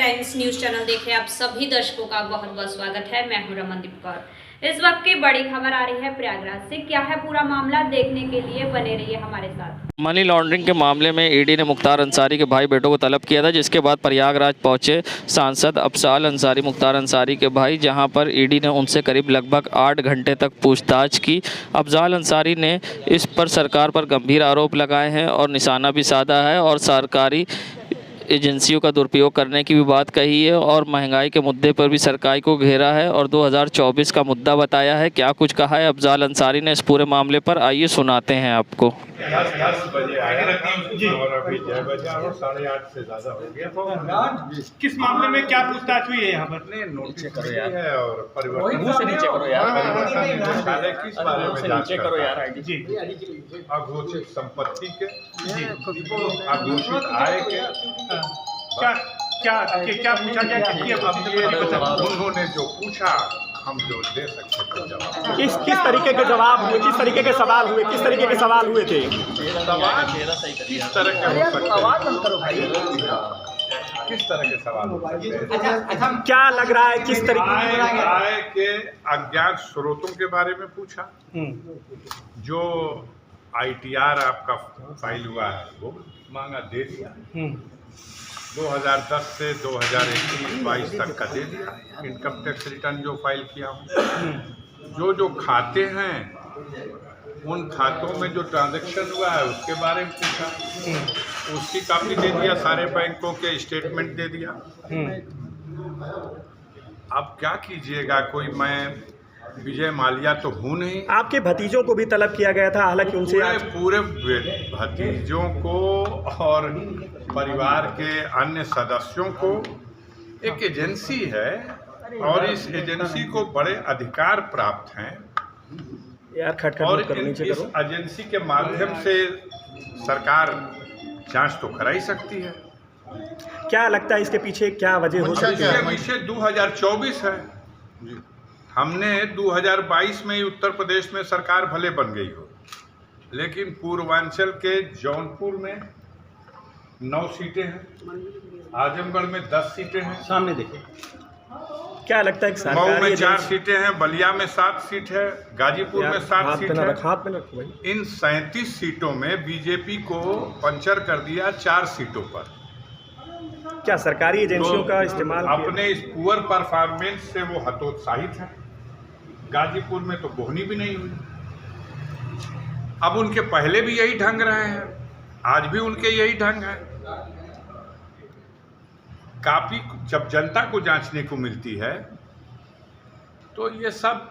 Times news channel देख रहे आप सभी दर्शकों का बहुत बहुत स्वागत है। मैं हूं रमनदीप कौर। इस वक्त की बड़ी खबर आ रही है प्रयागराज से। क्या है पूरा मामला, देखने के लिए बने रहिए हमारे साथ। मनी लॉन्ड्रिंग के मामले में ईडी ने मुख्तार अंसारी के भाई बेटों को तलब किया था, जिसके बाद प्रयागराज पहुंचे सांसद अफजाल अंसारी मुख्तार अंसारी के भाई, जहां पर ईडी ने उनसे करीब लगभग 8 घंटे तक पूछताछ की। अफजाल अंसारी ने इस पर सरकार पर गंभीर आरोप लगाए हैं और निशाना भी साधा है और सरकारी एजेंसियों का दुरुपयोग करने की भी बात कही है और महंगाई के मुद्दे पर भी सरकार को घेरा है और 2024 का मुद्दा बताया है। क्या कुछ कहा है अफजाल अंसारी ने इस पूरे मामले पर, आइए सुनाते हैं आपको। 10 बजे आया और अभी 6 बजे और 8:30 से ज़्यादा हो गया। तो किस मामले में क्या पूछताछ हुई है यहाँ पर? नोटिस करो यार है और परिवर्तन मुंह से नीचे करो यार, परिवर्तन निदेशालय किस बारे में जांच करो यार। जी, अघोषित संपत्ति के, अघोषित आय के, क्या पूछा गया? उन्होंने जो पूछा हम जो दे सकते थे जवाब। किस तरीके के जवाब हुए, किस तरीके के सवाल हुए, किस तरीके के सवाल हुए थे? सवाल किस तरह के हो सकते हैं? किस तरह के सवाल हो सकते हैं? क्या लग रहा है किस तरीके आय के अज्ञात स्रोतों के बारे में पूछा। जो ITR आपका फाइल हुआ है वो मांगा, दे दिया। 2010 से 2021-22 तक का दे दिया। इनकम टैक्स रिटर्न जो फाइल किया हूँ, जो खाते हैं उन खातों में जो ट्रांजैक्शन हुआ है उसके बारे में पूछा, उसकी कॉपी दे दिया। सारे बैंकों के स्टेटमेंट दे दिया। अब क्या कीजिएगा, कोई मैं विजय माल्या तो हूँ नहीं। आपके भतीजों को भी तलब किया गया था, हालांकि उनसे पूरे भतीजों को और परिवार के अन्य सदस्यों को। एक एजेंसी है और इस एजेंसी को बड़े अधिकार प्राप्त हैं यार और इस एजेंसी के माध्यम से सरकार जांच तो करा ही सकती है। क्या लगता है इसके पीछे क्या वजह हो सकती है? इसके पीछे 2024 है। हमने 2022 में ही उत्तर प्रदेश में सरकार भले बन गई हो, लेकिन पूर्वांचल के जौनपुर में 9 सीटें हैं, आजमगढ़ में 10 सीटें हैं, सामने देखिए। क्या लगता है कि मऊ में 4 सीटें हैं, बलिया में 7 सीट है, गाजीपुर में 7 सीट है। इन 37 सीटों में बीजेपी को पंचर कर दिया 4 सीटों पर। क्या सरकारी एजेंसियों का इस्तेमाल अपने इस पुअर परफॉर्मेंस से वो हतोत्साहित है। गाजीपुर में तो बोहनी भी नहीं हुई। अब उनके पहले भी यही ढंग रहे हैं, आज भी उनके यही ढंग है। काफी जब जनता को जांचने को मिलती है तो ये सब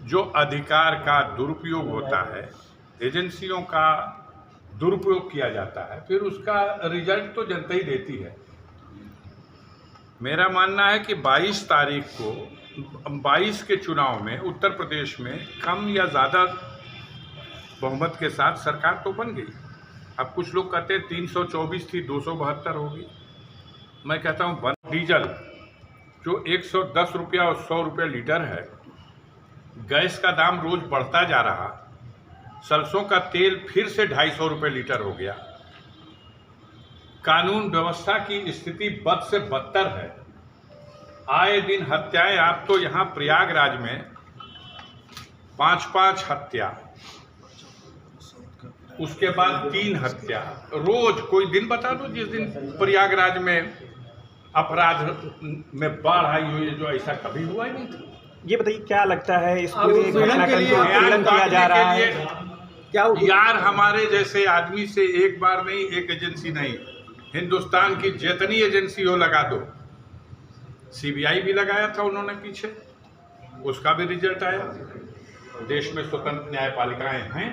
जो अधिकार का दुरुपयोग होता है, एजेंसियों का दुरुपयोग किया जाता है, फिर उसका रिजल्ट तो जनता ही देती है। मेरा मानना है कि 22 तारीख को 22 के चुनाव में उत्तर प्रदेश में कम या ज़्यादा बहुमत के साथ सरकार तो बन गई। अब कुछ लोग कहते हैं 324 थी, 272 होगी। मैं कहता हूँ डीजल जो 110 रुपया और 100 रुपये लीटर है, गैस का दाम रोज़ बढ़ता जा रहा, सरसों का तेल फिर से 250 रुपये लीटर हो गया। कानून व्यवस्था की स्थिति बद से बदतर है। आए दिन हत्याएं। आप तो यहाँ प्रयागराज में 5-5 हत्या, उसके बाद 3 हत्या रोज। कोई दिन बता दो जिस दिन प्रयागराज में अपराध में बाढ़ आई हुई है, जो ऐसा कभी हुआ ही नहीं था। ये बताइए क्या लगता है इस पूरी घटना का अनुकूलन किया जा रहा है? क्या यार, हमारे जैसे आदमी से एक बार नहीं, एक एजेंसी नहीं, हिंदुस्तान की जितनी एजेंसी हो लगा दो। CBI भी लगाया था उन्होंने पीछे, उसका भी रिजल्ट आया। देश में स्वतंत्र न्यायपालिकाएं हैं,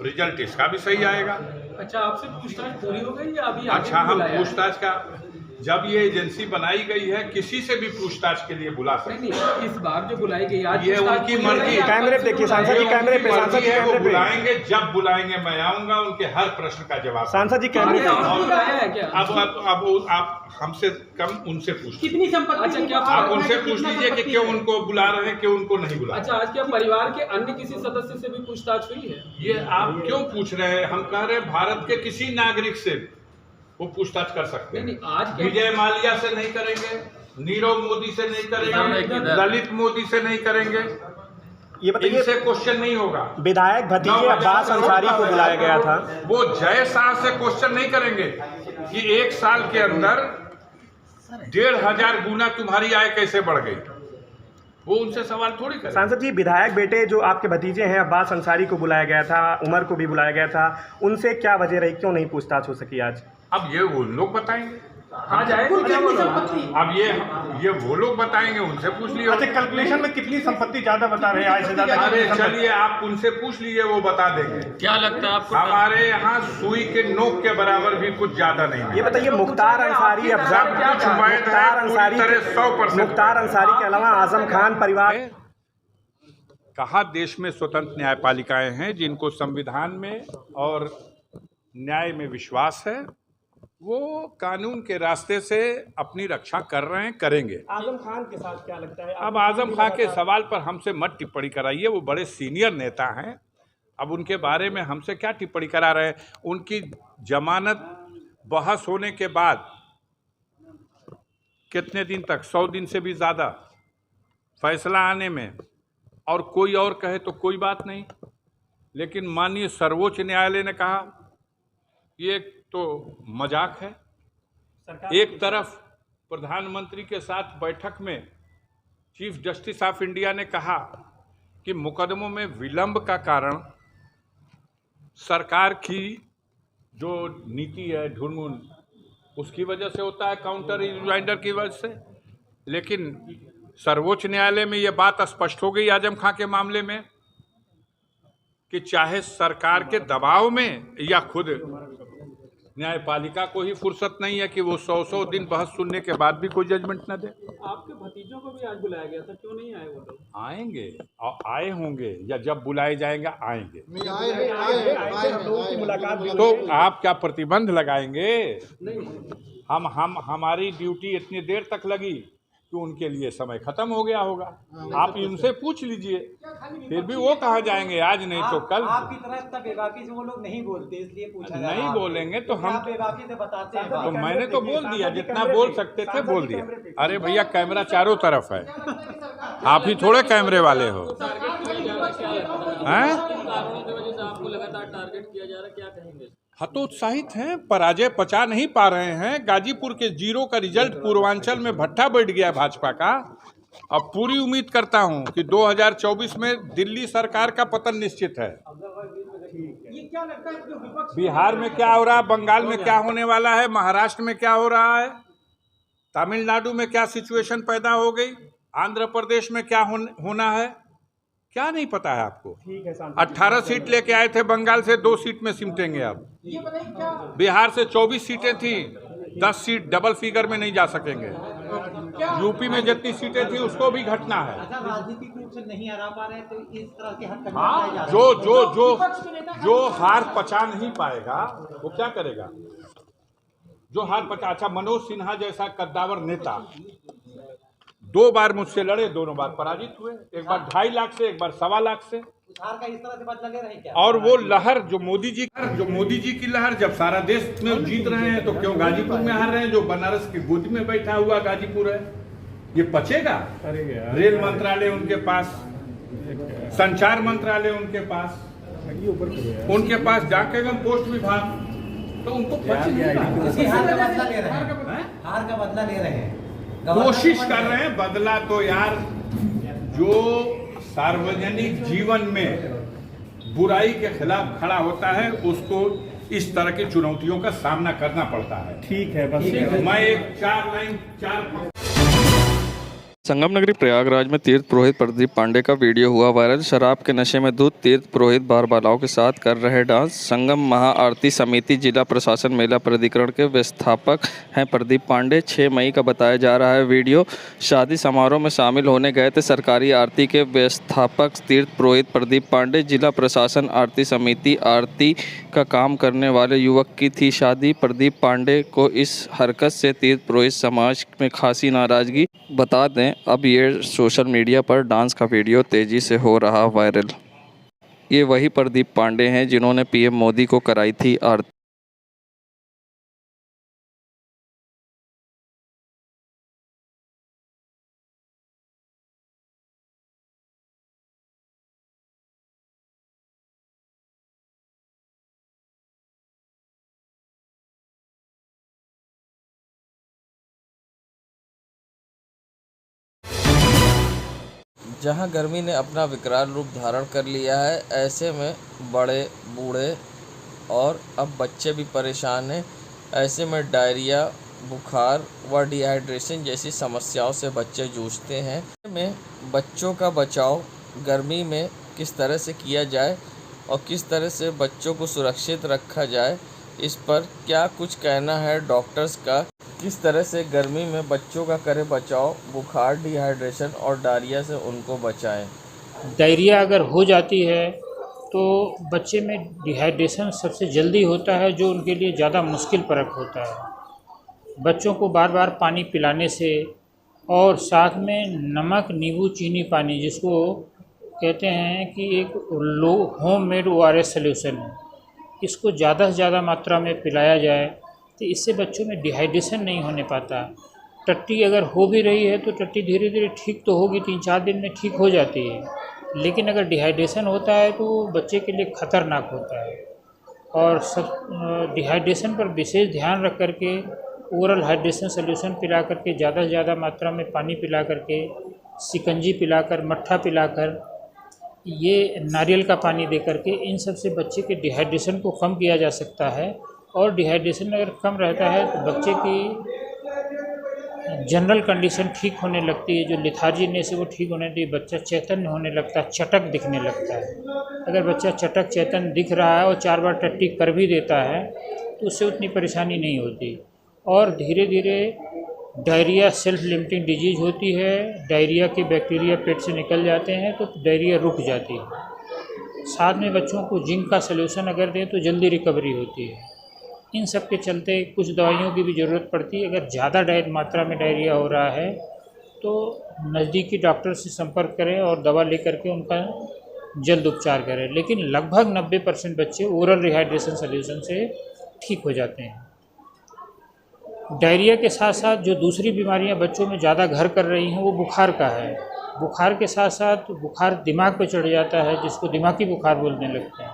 रिजल्ट इसका भी सही आएगा। अच्छा, आपसे पूछताछ पूरी हो गई या अभी? अच्छा, हम पूछताछ का, जब ये एजेंसी बनाई गई है, किसी से भी पूछताछ के लिए बुला सकते हैं। नहीं, इस बार जो बुलाई गई आज ये उनकी मर्जी। कैमरे पे देखिए सांसद जी, कैमरे पे सांसद जी, वो बुलाएंगे, जब बुलाएंगे मैं आऊंगा, उनके हर प्रश्न का जवाब। सांसद जी कैमरे पे अब आप हमसे कम उनसे पूछ, कितनी संपत्ति? अच्छा, क्या आप उनसे पूछ लीजिए कि क्यों उनको बुला रहे हैं, क्यों उनको नहीं बुला। अच्छा, आज क्या परिवार के अन्य किसी सदस्य से भी पूछताछ हुई है? ये आप क्यों पूछ रहे हैं? हम कह रहे हैं भारत के किसी नागरिक से, वो पूछताछ कर सकते हैं। नहीं, आज क्या- विजय माल्या से नहीं करेंगे, नीरव मोदी से नहीं करेंगे, ललित मोदी से नहीं करेंगे, ये बताइए, इनसे क्वेश्चन नहीं होगा। विधायक भतीजे अब्बास अंसारी को बुलाया गया था। वो जय शाह से क्वेश्चन नहीं करेंगे कि 1 साल के अंदर 1500 गुना तुम्हारी आय कैसे बढ़ गई। वो उनसे सवाल थोड़ी करेंगे। सांसद जी, विधायक बेटे जो आपके भतीजे हैं अब्बास अंसारी को बुलाया गया था, उमर को भी बुलाया गया था, उनसे क्या वजह रही, क्यों नहीं पूछताछ हो सकी आज? अब ये वो लोग बताएंगे। आज आए अब ये वो लोग बताएंगे, उनसे पूछ लियो। अच्छा, कैलकुलेशन में कितनी संपत्ति ज्यादा बता रहे हैं, आय से ज्यादा? अरे चलिए, आप उनसे पूछ लीजिए, वो बता देंगे। क्या लगता है आपको? हमारे यहाँ सुई के नोक के बराबर भी कुछ ज्यादा नहीं है। ये बताइए, मुख्तार अंसारी अफजल, मुख्तार अंसारी के अलावा आजम खान परिवार, कहा देश में स्वतंत्र न्यायपालिकाएं हैं जिनको संविधान में और न्याय में विश्वास है, वो कानून के रास्ते से अपनी रक्षा कर रहे हैं, करेंगे। आजम खान के साथ क्या लगता है? अब आजम खान के सवाल पर हमसे मत टिप्पणी कराइए, वो बड़े सीनियर नेता हैं। अब उनके बारे में हमसे क्या टिप्पणी करा रहे हैं? उनकी जमानत बहस होने के बाद कितने दिन तक, 100 दिन से भी ज़्यादा, फैसला आने में, और कोई और कहे तो कोई बात नहीं, लेकिन माननीय सर्वोच्च न्यायालय ने कहा ये तो मजाक है। एक तरफ प्रधानमंत्री के साथ बैठक में चीफ जस्टिस ऑफ इंडिया ने कहा कि मुकदमों में विलंब का कारण सरकार की जो नीति है ढुलमुल, उसकी वजह से होता है, काउंटर रिमाइंडर की वजह से। लेकिन सर्वोच्च न्यायालय में ये बात स्पष्ट हो गई आजम खां के मामले में कि चाहे सरकार के दबाव में या खुद न्यायपालिका को ही फुर्सत नहीं है कि वो 100 दिन बहस सुनने के बाद भी कोई जजमेंट न दे। आपके भतीजों को भी आज बुलाया गया था, क्यों नहीं आए वो लोग? आएंगे और आए होंगे, या जब बुलाए जाएंगे आएंगे। तो आप क्या प्रतिबंध लगाएंगे? हम हमारी ड्यूटी इतनी देर तक लगी कि उनके लिए समय खत्म हो गया होगा। आप उनसे पूछ लीजिए, फिर भी वो कहाँ जाएंगे, आज नहीं तो कल। आपकी तरह इतना बेबाकी से वो लोग नहीं बोलते, इसलिए पूछा जा रहा है। नहीं बोलेंगे तो हम बेबाकी से बताते हैं। तो मैंने तो बोल दिया, जितना बोल सकते थे बोल दिया। अरे भैया, कैमरा चारों तरफ है, आप ही थोड़े कैमरे वाले हो हैं? आपको लगातार टारगेट किया जा रहा है, क्या कहेंगे? हतोत्साहित हैं, पराजय पचा नहीं पा रहे हैं। गाजीपुर के 0 का रिजल्ट पूर्वांचल में भट्टा बैठ गया है भाजपा का। अब पूरी उम्मीद करता हूं कि 2024 में दिल्ली सरकार का पतन निश्चित है। बिहार में क्या हो रहा है, बंगाल में क्या होने वाला है, महाराष्ट्र में क्या हो रहा है, तमिलनाडु में क्या सिचुएशन पैदा हो गई, आंध्र प्रदेश में क्या होना है, क्या नहीं पता है आपको? 18 सीट लेके आए थे बंगाल से, 2 सीट में सिमटेंगे। अब बिहार से 24 सीटें थी, 10 सीट डबल फिगर में नहीं जा सकेंगे। यूपी में जितनी सीटें थी उसको भी घटना है। राजनीतिक रूप से नहीं हरा पा रहे तो इस तरह के हरकत हाँ, जो हार पचा नहीं पाएगा वो क्या करेगा? जो हार पचा, अच्छा मनोज सिन्हा जैसा कद्दावर नेता 2 बार मुझसे लड़े, दोनों बार पराजित हुए, एक बार 2.5 लाख से, एक बार 1.25 लाख से। हार का इस तरह से बदला ले रहे हैं क्या? और वो लहर जो मोदी जी की लहर, जब सारा देश में जीत रहे हैं तो क्यों गाजीपुर में हार रहे हैं? जो बनारस की गोद में बैठा हुआ गाजीपुर है, ये पचेगा? रेल मंत्रालय उनके पास, संचार मंत्रालय उनके पास, डाक एवं पोस्ट विभाग, तो उनको पच नहीं। हार का बदला ले रहे हैं, हार का बदला ले रहे हैं, कोशिश कर रहे हैं। बदला तो यार, जो सार्वजनिक जीवन में बुराई के खिलाफ खड़ा होता है उसको इस तरह की चुनौतियों का सामना करना पड़ता है। ठीक है, बस मैं एक 4 लाइन संगम नगरी प्रयागराज में तीर्थ पुरोहित प्रदीप पांडे का वीडियो हुआ वायरल। शराब के नशे में धुत तीर्थ पुरोहित बार बालाओं के साथ कर रहे डांस। संगम महाआरती समिति जिला प्रशासन मेला प्राधिकरण के व्यवस्थापक हैं प्रदीप पांडे। 6 मई का बताया जा रहा है वीडियो। शादी समारोह में शामिल होने गए थे सरकारी आरती के व्यवस्थापक तीर्थ पुरोहित प्रदीप पांडे। जिला प्रशासन आरती समिति आरती का काम करने वाले युवक की थी शादी। प्रदीप पांडे को इस हरकत से तीर्थ पुरोहित समाज में खासी नाराजगी। बता दें, अब ये सोशल मीडिया पर डांस का वीडियो तेज़ी से हो रहा वायरल। ये वही प्रदीप पांडे हैं जिन्होंने पीएम मोदी को कराई थी आरती। जहां गर्मी ने अपना विकराल रूप धारण कर लिया है, ऐसे में बड़े बूढ़े और अब बच्चे भी परेशान हैं। ऐसे में डायरिया, बुखार व डिहाइड्रेशन जैसी समस्याओं से बच्चे जूझते हैं। में बच्चों का बचाव गर्मी में किस तरह से किया जाए और किस तरह से बच्चों को सुरक्षित रखा जाए, इस पर क्या कुछ कहना है डॉक्टर्स का। किस तरह से गर्मी में बच्चों का करें बचाव, बुखार, डिहाइड्रेशन और डायरिया से उनको बचाएं। डायरिया अगर हो जाती है तो बच्चे में डिहाइड्रेशन सबसे जल्दी होता है, जो उनके लिए ज़्यादा मुश्किल परक होता है। बच्चों को बार बार पानी पिलाने से और साथ में नमक, नींबू, चीनी पानी, जिसको कहते हैं कि एक होममेड ORS सॉल्यूशन है, इसको ज़्यादा से ज़्यादा मात्रा में पिलाया जाए तो इससे बच्चों में डिहाइड्रेशन नहीं होने पाता। टट्टी अगर हो भी रही है तो टट्टी धीरे धीरे ठीक तो होगी, 3-4 दिन में ठीक हो जाती है, लेकिन अगर डिहाइड्रेशन होता है तो बच्चे के लिए ख़तरनाक होता है। और सब डिहाइड्रेशन पर विशेष ध्यान रख करके ओरल हाइड्रेशन सॉल्यूशन पिला करके, ज़्यादा से ज़्यादा मात्रा में पानी पिला करके, शिकंजी पिलाकर, मट्ठा पिलाकर, ये नारियल का पानी दे करके, इन सब से बच्चे के डिहाइड्रेशन को कम किया जा सकता है। और डिहाइड्रेशन अगर कम रहता है तो बच्चे की जनरल कंडीशन ठीक होने लगती है, जो लिथार्जीनेस है वो ठीक होने लगती है, बच्चा चैतन्य होने लगता है, चटक दिखने लगता है। अगर बच्चा चटक चैतन्य दिख रहा है और 4 बार टट्टी कर भी देता है तो उससे उतनी परेशानी नहीं होती। और धीरे धीरे डायरिया सेल्फ लिमिटिंग डिजीज़ होती है, डायरिया के बैक्टीरिया पेट से निकल जाते हैं तो डायरिया रुक जाती है। साथ में बच्चों को जिंक का सलूशन अगर दें तो जल्दी रिकवरी होती है। इन सब के चलते कुछ दवाइयों की भी ज़रूरत पड़ती है। अगर ज़्यादा मात्रा में डायरिया हो रहा है तो नज़दीकी डॉक्टर से संपर्क करें और दवा लेकर के उनका जल्द उपचार करें। लेकिन लगभग 90% बच्चे ओरल रिहाइड्रेशन सॉल्यूशन से ठीक हो जाते हैं। डायरिया के साथ साथ जो दूसरी बीमारियां बच्चों में ज़्यादा घर कर रही हैं वो बुखार का है। बुखार के साथ साथ बुखार दिमाग पे चढ़ जाता है, जिसको दिमागी बुखार बोलने लगते हैं।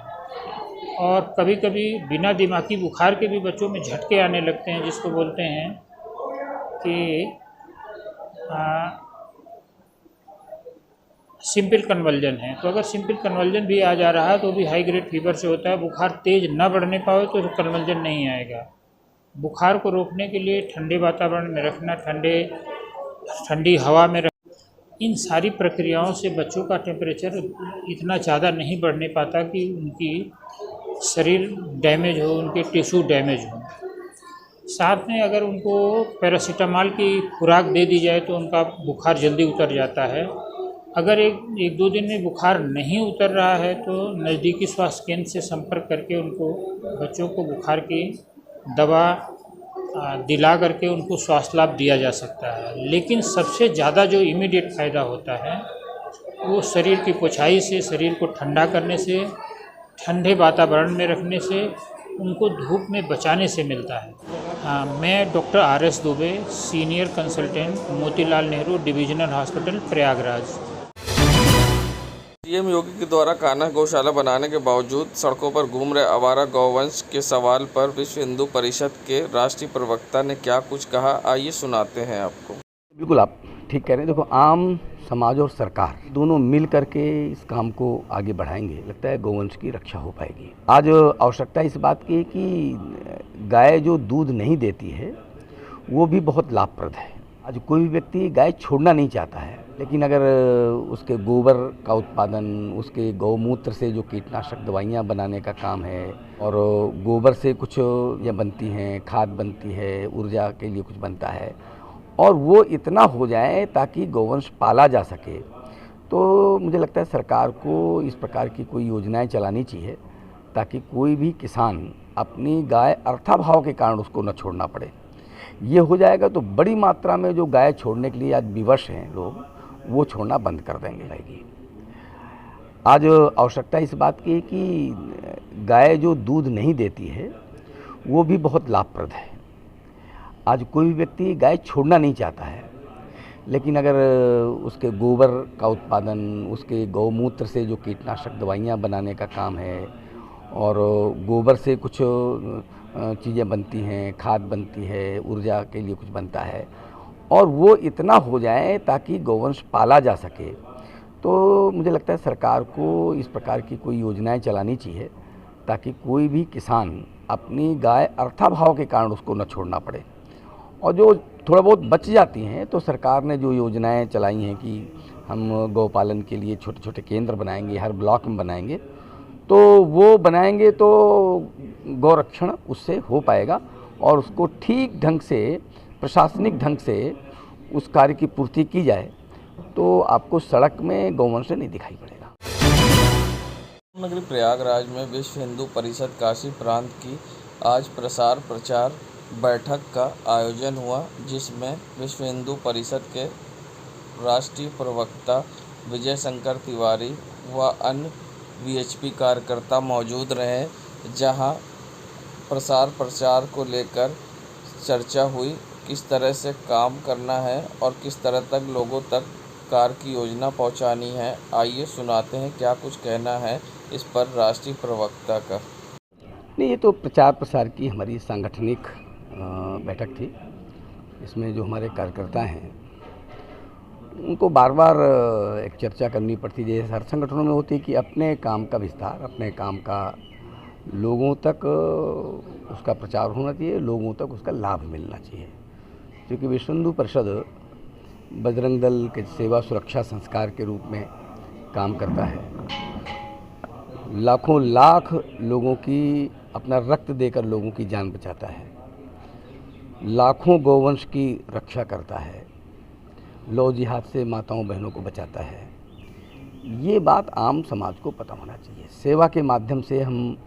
और कभी कभी बिना दिमागी बुखार के भी बच्चों में झटके आने लगते हैं, जिसको बोलते हैं कि सिंपल कन्वल्जन है। तो अगर सिंपल कन्वल्जन भी आ जा रहा है तो भी हाई ग्रेड फीवर से होता है। बुखार तेज़ न बढ़ने पाए तो कन्वल्जन नहीं आएगा। बुखार को रोकने के लिए ठंडे वातावरण में रखना, ठंडी हवा में रखना, इन सारी प्रक्रियाओं से बच्चों का टेम्परेचर इतना ज़्यादा नहीं बढ़ने पाता कि उनकी शरीर डैमेज हो, उनके टिश्यू डैमेज हो। साथ में अगर उनको पैरासीटामॉल की खुराक दे दी जाए तो उनका बुखार जल्दी उतर जाता है। अगर एक दो दिन में बुखार नहीं उतर रहा है तो नज़दीकी स्वास्थ्य केंद्र से संपर्क करके उनको, बच्चों को बुखार की दवा दिला करके उनको स्वास्थ्य लाभ दिया जा सकता है। लेकिन सबसे ज़्यादा जो इमीडिएट फ़ायदा होता है वो शरीर की पुछाई से, शरीर को ठंडा करने से, ठंडे वातावरण में रखने से, उनको धूप में बचाने से मिलता है। हाँ, मैं doctor RS Dubey, senior consultant, Motilal Nehru divisional hospital, Prayagraj. CM Yogi के द्वारा कान्हा गौशाला बनाने के बावजूद सड़कों पर घूम रहे आवारा गौवंश के सवाल पर विश्व हिंदू परिषद के राष्ट्रीय प्रवक्ता ने क्या कुछ कहा, आइए सुनाते हैं आपको। बिल्कुल आप ठीक कह रहे हैं। देखो, आम समाज और सरकार दोनों मिल करके इस काम को आगे बढ़ाएंगे, लगता है गौवंश की रक्षा हो पाएगी। आज आवश्यकता इस बात की कि गाय जो दूध नहीं देती है वो भी बहुत लाभप्रद है। आज कोई भी व्यक्ति गाय छोड़ना नहीं चाहता है, लेकिन अगर उसके गोबर का उत्पादन, उसके गौमूत्र से जो कीटनाशक दवाइयाँ बनाने का काम है, और गोबर से कुछ ये बनती हैं, खाद बनती है, ऊर्जा के लिए कुछ बनता है, और वो इतना हो जाए ताकि गौवंश पाला जा सके, तो मुझे लगता है सरकार को इस प्रकार की कोई योजनाएं चलानी चाहिए ताकि कोई भी किसान अपनी गाय अर्थाभाव के कारण उसको न छोड़ना पड़े। ये हो जाएगा तो बड़ी मात्रा में जो गाय छोड़ने के लिए आज विवश हैं लोग, वो छोड़ना बंद कर देंगे। आज आवश्यकता इस बात की कि गाय जो दूध नहीं देती है वो भी बहुत लाभप्रद है। आज कोई भी व्यक्ति गाय छोड़ना नहीं चाहता है, लेकिन अगर उसके गोबर का उत्पादन, उसके गौमूत्र से जो कीटनाशक दवाइयाँ बनाने का काम है, और गोबर से कुछ चीज़ें बनती हैं, खाद बनती है, ऊर्जा के लिए कुछ बनता है, और वो इतना हो जाए ताकि गौवंश पाला जा सके, तो मुझे लगता है सरकार को इस प्रकार की कोई योजनाएं चलानी चाहिए ताकि कोई भी किसान अपनी गाय अर्थाभाव के कारण उसको न छोड़ना पड़े। और जो थोड़ा बहुत बच जाती हैं तो सरकार ने जो योजनाएं चलाई हैं कि हम गौपालन के लिए छोटे छोटे केंद्र बनाएंगे, हर ब्लॉक में बनाएंगे, तो वो बनाएंगे तो गौरक्षण उससे हो पाएगा और उसको ठीक ढंग से, प्रशासनिक ढंग से उस कार्य की पूर्ति की जाए तो आपको सड़क में गौवंश नहीं दिखाई पड़ेगा। नगरी प्रयागराज में विश्व हिंदू परिषद काशी प्रांत की आज प्रसार प्रचार बैठक का आयोजन हुआ, जिसमें विश्व हिंदू परिषद के राष्ट्रीय प्रवक्ता विजय शंकर तिवारी व अन्य वीएचपी कार्यकर्ता मौजूद रहे, जहां प्रसार प्रचार को लेकर चर्चा हुई, किस तरह से काम करना है और किस तरह तक लोगों तक कार की योजना पहुंचानी है। आइए सुनाते हैं क्या कुछ कहना है इस पर राष्ट्रीय प्रवक्ता का। नहीं, ये तो प्रचार प्रसार की हमारी सांगठनिक बैठक थी। इसमें जो हमारे कार्यकर्ता हैं उनको बार बार एक चर्चा करनी पड़ती है, जैसे हर संगठनों में होती है कि अपने काम का विस्तार, अपने काम का लोगों तक उसका प्रचार होना चाहिए, लोगों तक उसका लाभ मिलना चाहिए। क्योंकि विश्व हिंदू परिषद बजरंग दल के सेवा सुरक्षा संस्कार के रूप में काम करता है। लाखों लाख लोगों की अपना रक्त देकर लोगों की जान बचाता है, लाखों गौवंश की रक्षा करता है, लौ जिहाद से माताओं बहनों को बचाता है। ये बात आम समाज को पता होना चाहिए। सेवा के माध्यम से हम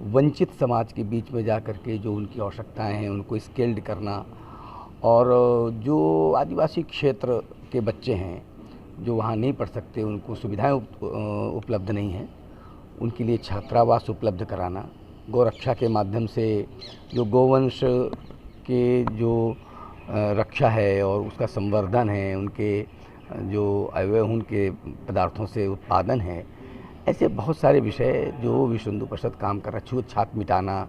वंचित समाज के बीच में जा कर के जो उनकी आवश्यकताएं हैं उनको स्केल्ड करना, और जो आदिवासी क्षेत्र के बच्चे हैं जो वहाँ नहीं पढ़ सकते, उनको सुविधाएं उपलब्ध नहीं हैं, उनके लिए छात्रावास उपलब्ध कराना, गौरक्षा के माध्यम से जो गौवंश के जो रक्षा है और उसका संवर्धन है, उनके जो अवयव उनके पदार्थों से उत्पादन है, ऐसे बहुत सारे विषय जो विश्व हिंदू परिषद काम कर रहा है। छूत-छात मिटाना,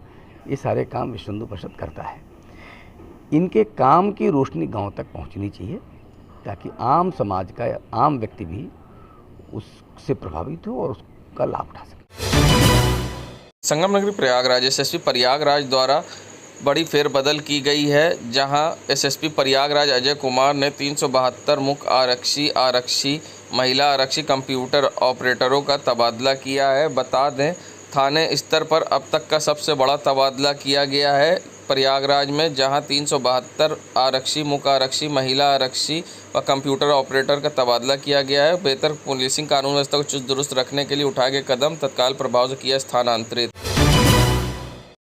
ये सारे काम विश्व हिंदू परिषद करता है। इनके काम की रोशनी गांव तक पहुंचनी चाहिए ताकि आम समाज का आम व्यक्ति भी उससे प्रभावित हो और उसका लाभ उठा सके। संगम नगरी प्रयागराज एसएसपी प्रयागराज द्वारा बड़ी फेरबदल की गई है, जहां एसएसपी प्रयागराज अजय कुमार ने 372 मुख्य आरक्षी, महिला आरक्षी, कंप्यूटर ऑपरेटरों का तबादला किया है। बता दें, थाने स्तर पर अब तक का सबसे बड़ा तबादला किया गया है प्रयागराज में, जहां 372 आरक्षी, मुख्य आरक्षी, महिला आरक्षी व कंप्यूटर ऑपरेटर का तबादला किया गया है। बेहतर पुलिसिंग कानून व्यवस्था को चुस्त दुरुस्त रखने के लिए उठाए गए कदम तत्काल प्रभाव से किया स्थानांतरित।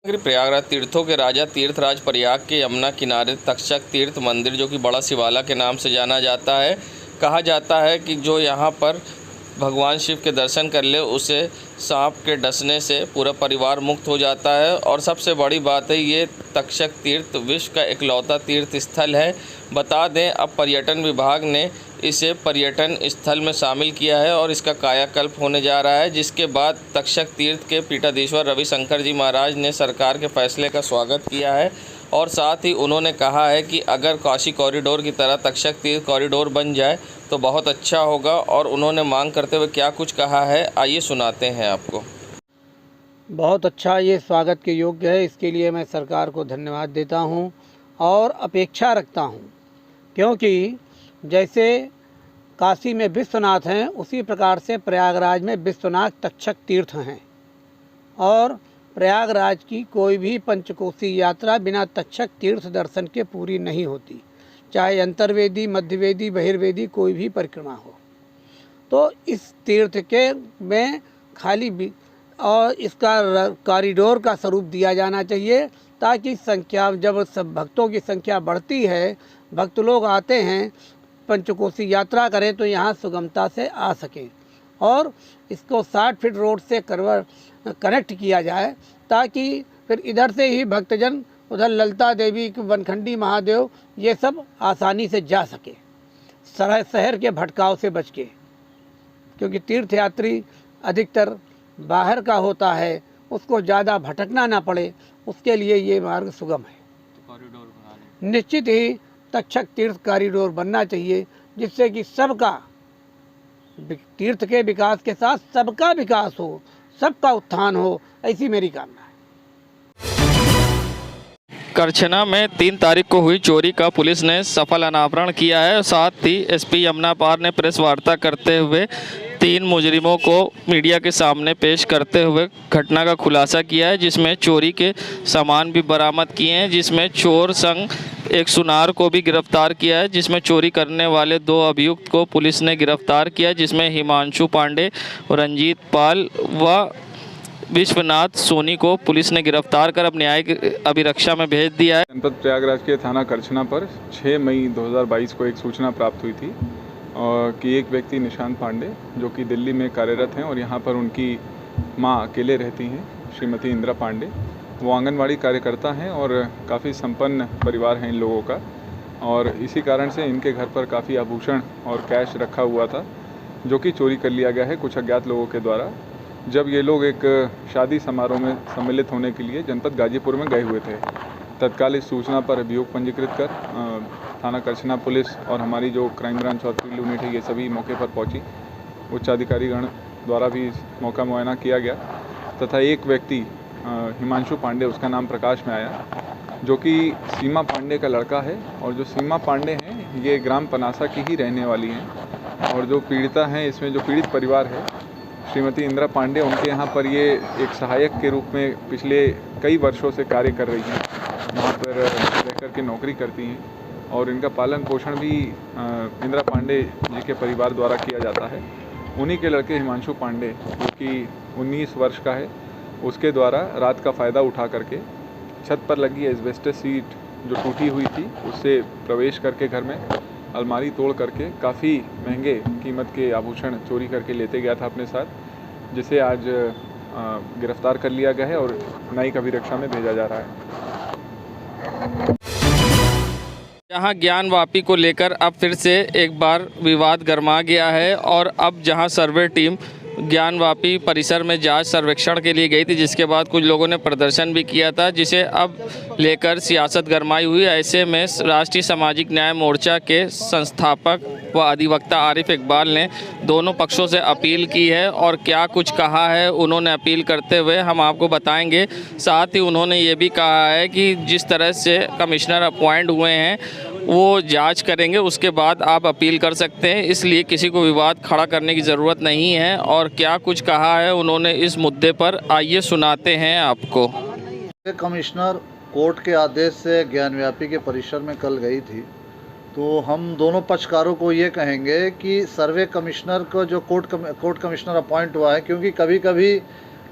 प्रयागराज तीर्थों के राजा तीर्थराज प्रयाग के यमुना किनारे तक्षक तीर्थ मंदिर, जो कि बड़ा शिवाला के नाम से जाना जाता है, कहा जाता है कि जो यहाँ पर भगवान शिव के दर्शन कर ले उसे सांप के डसने से पूरा परिवार मुक्त हो जाता है। और सबसे बड़ी बात है, ये तक्षक तीर्थ विश्व का इकलौता तीर्थ स्थल है। बता दें, अब पर्यटन विभाग ने इसे पर्यटन स्थल में शामिल किया है और इसका कायाकल्प होने जा रहा है, जिसके बाद तक्षक तीर्थ के पीठाधीश्वर रविशंकर जी महाराज ने सरकार के फैसले का स्वागत किया है। और साथ ही उन्होंने कहा है कि अगर काशी कॉरिडोर की तरह तक्षक तीर्थ कॉरिडोर बन जाए तो बहुत अच्छा होगा। और उन्होंने मांग करते हुए क्या कुछ कहा है, आइए सुनाते हैं आपको। बहुत अच्छा, ये स्वागत के योग्य है। इसके लिए मैं सरकार को धन्यवाद देता हूँ और अपेक्षा रखता हूँ, क्योंकि जैसे काशी में विश्वनाथ हैं उसी प्रकार से प्रयागराज में विश्वनाथ तक्षक तीर्थ हैं। और प्रयागराज की कोई भी पंचकोसी यात्रा बिना तक्षक तीर्थ दर्शन के पूरी नहीं होती, चाहे अंतर्वेदी, मध्यवेदी, बहिर्वेदी कोई भी परिक्रमा हो। तो इस तीर्थ के में खाली और इसका कॉरिडोर का स्वरूप दिया जाना चाहिए, ताकि संख्या, जब सब भक्तों की संख्या बढ़ती है, भक्त लोग आते हैं पंचकोसी यात्रा करें तो यहाँ सुगमता से आ सकें। और इसको 60 फीट रोड से कनेक्ट किया जाए, ताकि फिर इधर से ही भक्तजन उधर ललिता देवी, वनखंडी महादेव, ये सब आसानी से जा सके, शहर के भटकाव से बच के। क्योंकि तीर्थयात्री अधिकतर बाहर का होता है, उसको ज़्यादा भटकना ना पड़े, उसके लिए ये मार्ग सुगम है। निश्चित ही तक्षक तीर्थ कॉरिडोर बनना चाहिए, जिससे कि सबका तीर्थ के विकास के साथ सबका विकास हो, सबका उत्थान हो, ऐसी मेरी कामना है। करछना में 3 तारीख को हुई चोरी का पुलिस ने सफल अनावरण किया है। साथ ही एसपी यमुना पार ने प्रेस वार्ता करते हुए 3 मुजरिमों को मीडिया के सामने पेश करते हुए घटना का खुलासा किया है, जिसमें चोरी के सामान भी बरामद किए हैं, जिसमें चोर संग एक सुनार को भी गिरफ्तार किया है, जिसमें चोरी करने वाले 2 अभियुक्त को पुलिस ने गिरफ्तार किया, जिसमें हिमांशु पांडे, रंजीत पाल व विश्वनाथ सोनी को पुलिस ने गिरफ्तार कर अब न्यायिक अभिरक्षा में भेज दिया है। जनपद प्रयागराज के थाना करछना पर 6 मई 2022 को एक सूचना प्राप्त हुई थी कि एक व्यक्ति निशांत पांडे जो कि दिल्ली में कार्यरत हैं और यहाँ पर उनकी माँ अकेले रहती हैं, श्रीमती इंदिरा पांडे। वो आंगनवाड़ी कार्यकर्ता हैं और काफ़ी संपन्न परिवार हैं इन लोगों का, और इसी कारण से इनके घर पर काफ़ी आभूषण और कैश रखा हुआ था जो कि चोरी कर लिया गया है कुछ अज्ञात लोगों के द्वारा। जब ये लोग एक शादी समारोह में सम्मिलित होने के लिए जनपद गाजीपुर में गए हुए थे, तत्काल इस सूचना पर अभियोग पंजीकृत कर थाना करछना पुलिस और हमारी जो क्राइम ब्रांच और फील्ड यूनिट है, ये सभी मौके पर पहुंची। उच्चाधिकारीगण द्वारा भी मौका मुआयना किया गया तथा एक व्यक्ति हिमांशु पांडे, उसका नाम प्रकाश में आया, जो कि सीमा पांडे का लड़का है। और जो सीमा पांडे हैं ये ग्राम पनासा की ही रहने वाली हैं, और जो पीड़िता हैं इसमें जो पीड़ित परिवार है श्रीमती इंदिरा पांडे, उनके यहाँ पर ये एक सहायक के रूप में पिछले कई वर्षों से कार्य कर रही हैं, वहाँ पर रह कर के नौकरी करती हैं, और इनका पालन पोषण भी इंदिरा पांडे जी के परिवार द्वारा किया जाता है। उन्हीं के लड़के हिमांशु पांडे जो कि 19 वर्ष का है, उसके द्वारा रात का फ़ायदा उठा करके छत पर लगी एस्बेस्टस सीट जो टूटी हुई थी उससे प्रवेश करके घर में अलमारी तोड़ करके काफ़ी महंगे कीमत के आभूषण चोरी करके लेते गया था अपने साथ, जिसे आज गिरफ्तार कर लिया गया है और न्यायिक अभिरक्षा में भेजा जा रहा है। जहां ज्ञानवापी को लेकर अब फिर से एक बार विवाद गर्मा गया है, और अब जहां सर्वे टीम ज्ञानवापी परिसर में जांच सर्वेक्षण के लिए गई थी, जिसके बाद कुछ लोगों ने प्रदर्शन भी किया था, जिसे अब लेकर सियासत गरमाई हुई। ऐसे में राष्ट्रीय सामाजिक न्याय मोर्चा के संस्थापक व अधिवक्ता आरिफ इकबाल ने दोनों पक्षों से अपील की है, और क्या कुछ कहा है उन्होंने अपील करते हुए हम आपको बताएंगे। साथ ही उन्होंने ये भी कहा है कि जिस तरह से कमिश्नर अपॉइंट हुए हैं वो जांच करेंगे, उसके बाद आप अपील कर सकते हैं, इसलिए किसी को विवाद खड़ा करने की ज़रूरत नहीं है। और क्या कुछ कहा है उन्होंने इस मुद्दे पर, आइए सुनाते हैं आपको। कमिश्नर कोर्ट के आदेश से ज्ञानव्यापी के परिसर में कल गई थी, तो हम दोनों पक्षकारों को ये कहेंगे कि सर्वे कमिश्नर को जो कोर्ट कमिश्नर अपॉइंट हुआ है, क्योंकि कभी कभी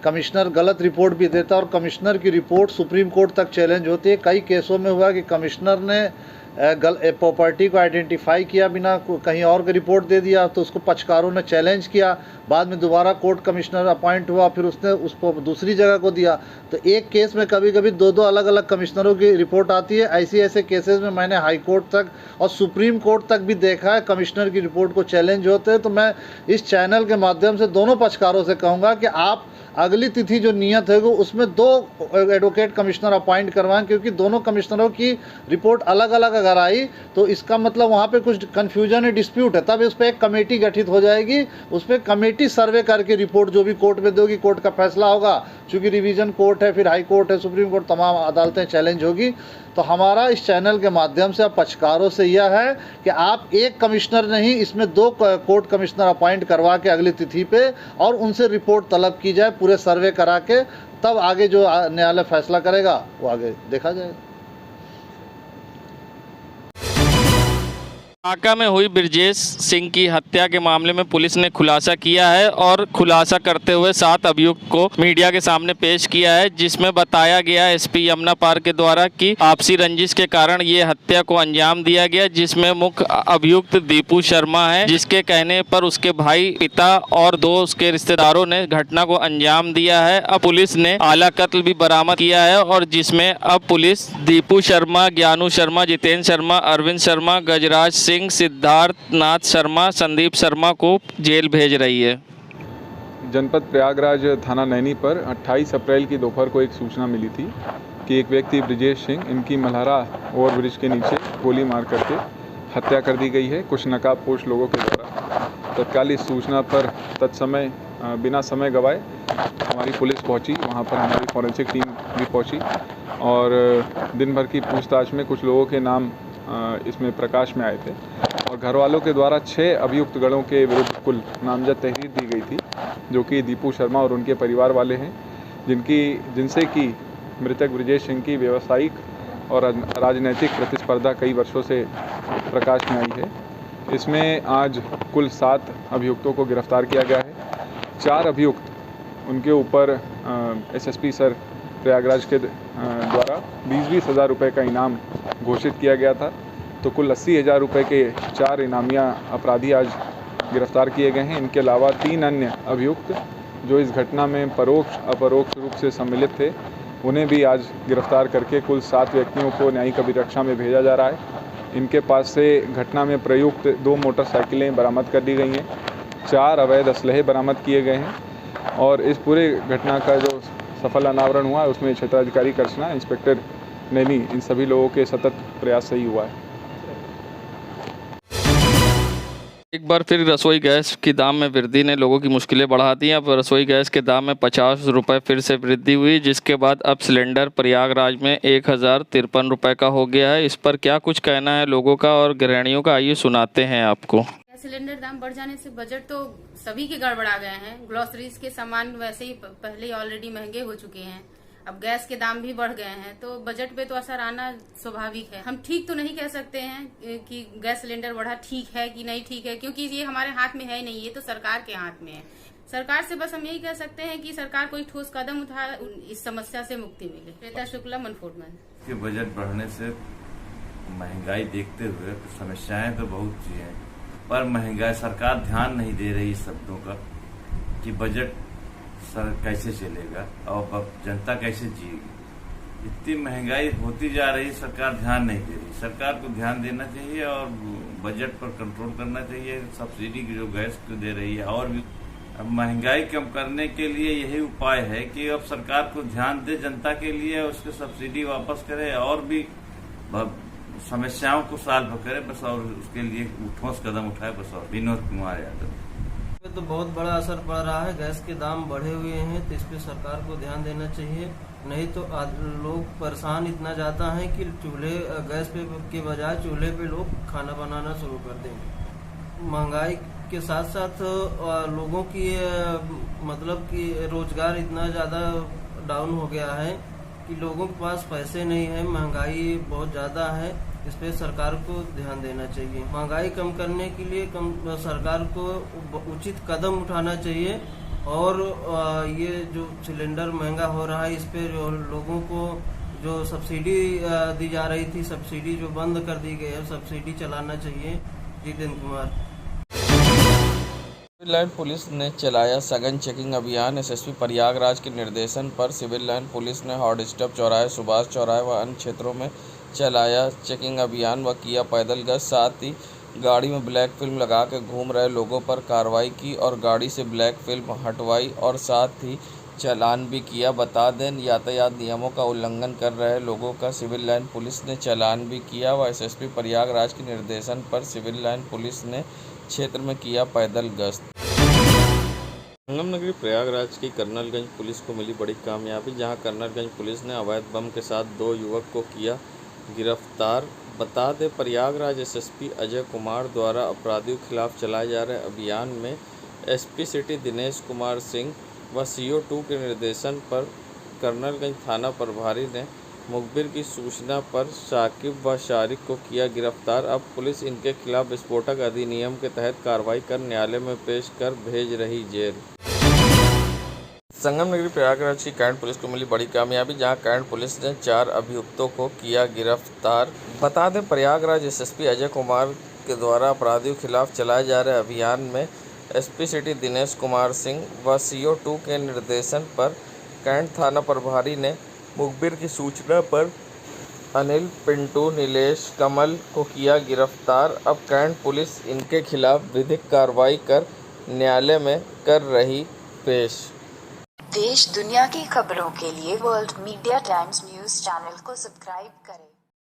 कमिश्नर गलत रिपोर्ट भी देता है और कमिश्नर की रिपोर्ट सुप्रीम कोर्ट तक चैलेंज होती है। कई केसों में हुआ कि कमिश्नर ने प्रॉपर्टी को आइडेंटिफाई किया बिना कहीं और की रिपोर्ट दे दिया, तो उसको पक्षकारों ने चैलेंज किया। बाद में दोबारा कोर्ट कमिश्नर अपॉइंट हुआ, फिर उसने उसको दूसरी जगह को दिया। तो एक केस में कभी कभी दो अलग अलग कमिश्नरों की रिपोर्ट आती है। ऐसे केसेस में मैंने हाई कोर्ट तक और सुप्रीम कोर्ट तक भी देखा है कमिश्नर की रिपोर्ट को चैलेंज होते हैं। तो मैं इस चैनल के माध्यम से दोनों पक्षकारों से कहूँगा कि आप अगली तिथि जो नियत है उसमें 2 एडवोकेट कमिश्नर अपॉइंट करवाएं, क्योंकि दोनों कमिश्नरों की रिपोर्ट अलग अलग अगर आई तो इसका मतलब वहाँ पे कुछ कन्फ्यूजन है, डिस्प्यूट है। तब इस पर एक कमेटी गठित हो जाएगी, उस पर कमेटी सर्वे करके रिपोर्ट जो भी कोर्ट में देगी, कोर्ट का फैसला होगा। चूँकि रिवीजन कोर्ट है, फिर हाई कोर्ट है, सुप्रीम कोर्ट, तमाम अदालतें चैलेंज होगी। तो हमारा इस चैनल के माध्यम से पक्षकारों से यह है कि आप एक कमिश्नर नहीं, इसमें 2 कोर्ट कमिश्नर अपॉइंट करवा के अगली तिथि पे और उनसे रिपोर्ट तलब की जाए, पूरे सर्वे करा के, तब आगे जो न्यायालय फैसला करेगा वो आगे देखा जाएगा। ढाका में हुई ब्रजेश सिंह की हत्या के मामले में पुलिस ने खुलासा किया है, और खुलासा करते हुए 7 अभियुक्त को मीडिया के सामने पेश किया है, जिसमें बताया गया एसपी यमुना पार के द्वारा कि आपसी रंजिश के कारण ये हत्या को अंजाम दिया गया, जिसमें मुख्य अभियुक्त दीपू शर्मा है, जिसके कहने पर उसके भाई, पिता और 2 उसके रिश्तेदारों ने घटना को अंजाम दिया है। अब पुलिस ने आला कत्ल भी बरामद किया है, और जिसमें अब पुलिस दीपू शर्मा, ज्ञानू शर्मा, जितेंद्र शर्मा, अरविंद शर्मा, गजराज सिंह, सिद्धार्थ नाथ शर्मा, संदीप शर्मा को जेल भेज रही है। जनपद प्रयागराज थाना नैनी पर 28 अप्रैल की दोपहर को एक सूचना मिली थी कि एक व्यक्ति ब्रजेश सिंह, इनकी मल्हारा ओवरब्रिज के नीचे गोली मार करके हत्या कर दी गई है कुछ नकाबपोश लोगों के द्वारा। तत्कालीन सूचना पर तत्समय बिना समय गवाए हमारी पुलिस पहुंची, वहां पर हमारी फॉरेंसिक टीम भी पहुंची और दिन भर की पूछताछ में कुछ लोगों के नाम इसमें प्रकाश में आए थे और घर वालों के द्वारा 6 अभियुक्त गणों के विरुद्ध कुल नामजद तहरीर दी गई थी, जो कि दीपू शर्मा और उनके परिवार वाले हैं, जिनसे कि मृतक ब्रजेश सिंह की व्यावसायिक और राजनीतिक प्रतिस्पर्धा कई वर्षों से प्रकाश में आई है। इसमें आज कुल 7 अभियुक्तों को गिरफ्तार किया गया है। 4 अभियुक्त, उनके ऊपर एसएसपी सर प्रयागराज के द्वारा 20-20 हज़ार रुपये का इनाम घोषित किया गया था, तो कुल 80,000 रुपये के 4 इनामिया अपराधी आज गिरफ्तार किए गए हैं। इनके अलावा 3 अन्य अभियुक्त जो इस घटना में परोक्ष अपरोक्ष रूप से सम्मिलित थे, उन्हें भी आज गिरफ्तार करके कुल 7 व्यक्तियों को न्यायिक अभिरक्षा में भेजा जा रहा है। इनके पास से घटना में प्रयुक्त 2 मोटरसाइकिलें बरामद कर दी गई हैं, 4 अवैध असलहे बरामद किए गए हैं और इस पूरे घटना का जो सफल अनावरण हुआ है उसमें क्षेत्राधिकारी कृष्णा, इंस्पेक्टर नैनी, इन सभी लोगों के सतत प्रयास से ही हुआ है। एक बार फिर रसोई गैस की दाम में वृद्धि ने लोगों की मुश्किलें बढ़ा दी। अब रसोई गैस के दाम में 50 रुपये फिर से वृद्धि हुई, जिसके बाद अब सिलेंडर प्रयागराज में 1053 रुपये का हो गया है। इस पर क्या कुछ कहना है लोगों का और गृहिणियों का, आइए सुनाते हैं आपको। सिलेंडर दाम बढ़ जाने से बजट तो सभी के गड़बड़ा गए हैं। ग्रोसरीज के सामान वैसे ही पहले ही ऑलरेडी महंगे हो चुके हैं, अब गैस के दाम भी बढ़ गए हैं, तो बजट पे तो असर आना स्वाभाविक है। हम ठीक तो नहीं कह सकते हैं कि गैस सिलेंडर बढ़ा ठीक है कि नहीं ठीक है, क्योंकि ये हमारे हाथ में है नहीं, ये तो सरकार के हाथ में है। सरकार से बस हम यही कह सकते हैं कि सरकार कोई ठोस कदम उठाए, इस समस्या से मुक्ति मिले। श्वेता शुक्ला, मनफोटमैन। बजट बढ़ने से महंगाई देखते हुए समस्याएं तो बहुत सी हैं, पर महंगाई सरकार ध्यान नहीं दे रही इस शब्दों का कि बजट सर कैसे चलेगा और जनता कैसे जिएगी। इतनी महंगाई होती जा रही, सरकार ध्यान नहीं दे रही। सरकार को ध्यान देना चाहिए और बजट पर कंट्रोल करना चाहिए। सब्सिडी की जो गैस को दे रही है और भी, अब महंगाई कम करने के लिए यही उपाय है कि अब सरकार को ध्यान दे जनता के लिए, उसके सब्सिडी वापस करे और भी समस्याओं को सॉल्व करे बस, और उसके लिए ठोस कदम उठाए बस। और विनोद कुमार यादव। तो बहुत बड़ा असर पड़ रहा है, गैस के दाम बढ़े हुए हैं, तो इस पे सरकार को ध्यान देना चाहिए, नहीं तो लोग परेशान इतना जाता है कि गैस पे के बजाय चूल्हे पे लोग खाना बनाना शुरू कर देंगे। महंगाई के साथ साथ लोगों की मतलब कि रोजगार इतना ज्यादा डाउन हो गया है कि लोगों के पास पैसे नहीं है, महंगाई बहुत ज्यादा है। इस पे सरकार को ध्यान देना चाहिए। महंगाई कम करने के लिए सरकार को उचित कदम उठाना चाहिए और ये जो सिलेंडर महंगा हो रहा है, इस पे जो लोगों को जो सब्सिडी दी जा रही थी, सब्सिडी जो बंद कर दी गई है, सब्सिडी चलाना चाहिए। Jitendra Kumar. Civil line police ने चलाया सघन चेकिंग अभियान। एसएसपी प्रयागराज के निर्देशन पर सिविल लाइन पुलिस ने हॉट स्टॉप चौराहे, सुभाष चौराहे व अन्य क्षेत्रों में चलाया चेकिंग अभियान व किया पैदल गश्त। साथ ही गाड़ी में ब्लैक फिल्म लगा कर घूम रहे लोगों पर कार्रवाई की और गाड़ी से ब्लैक फिल्म हटवाई और साथ ही चालान भी किया। बता दें, यातायात नियमों का उल्लंघन कर रहे लोगों का सिविल लाइन पुलिस ने चालान भी किया व एसएसपी प्रयागराज के निर्देशन पर सिविल लाइन पुलिस ने क्षेत्र में किया पैदल गश्त। संगम नगरी प्रयागराज की कर्नलगंज पुलिस को मिली बड़ी कामयाबी, जहां कर्नलगंज पुलिस ने अवैध बम के साथ 2 युवक को किया गिरफ्तार। बता दें, प्रयागराज एसएसपी अजय कुमार द्वारा अपराधियों के खिलाफ चलाए जा रहे अभियान में एसपी सिटी दिनेश कुमार सिंह व CO2 के निर्देशन पर कर्नलगंज थाना प्रभारी ने मुखबिर की सूचना पर शाकिब व शारिक को किया गिरफ्तार। अब पुलिस इनके खिलाफ विस्फोटक अधिनियम के तहत कार्रवाई कर न्यायालय में पेश कर भेज रही जेल। संगम नगरी प्रयागराज की कैंट पुलिस को मिली बड़ी कामयाबी, जहां कैंट पुलिस ने 4 अभियुक्तों को किया गिरफ्तार। बता दें, प्रयागराज एसएसपी अजय कुमार के द्वारा अपराधियों के खिलाफ चलाए जा रहे अभियान में एसपी सिटी दिनेश कुमार सिंह व CO2 के निर्देशन पर कैंट थाना प्रभारी ने मुखबिर की सूचना पर अनिल, पिंटू, नीलेश, कमल को किया गिरफ्तार। अब कैंट पुलिस इनके खिलाफ विधिक कार्रवाई कर न्यायालय में कर रही पेश। देश दुनिया की खबरों के लिए world media times news channel को सब्सक्राइब करें।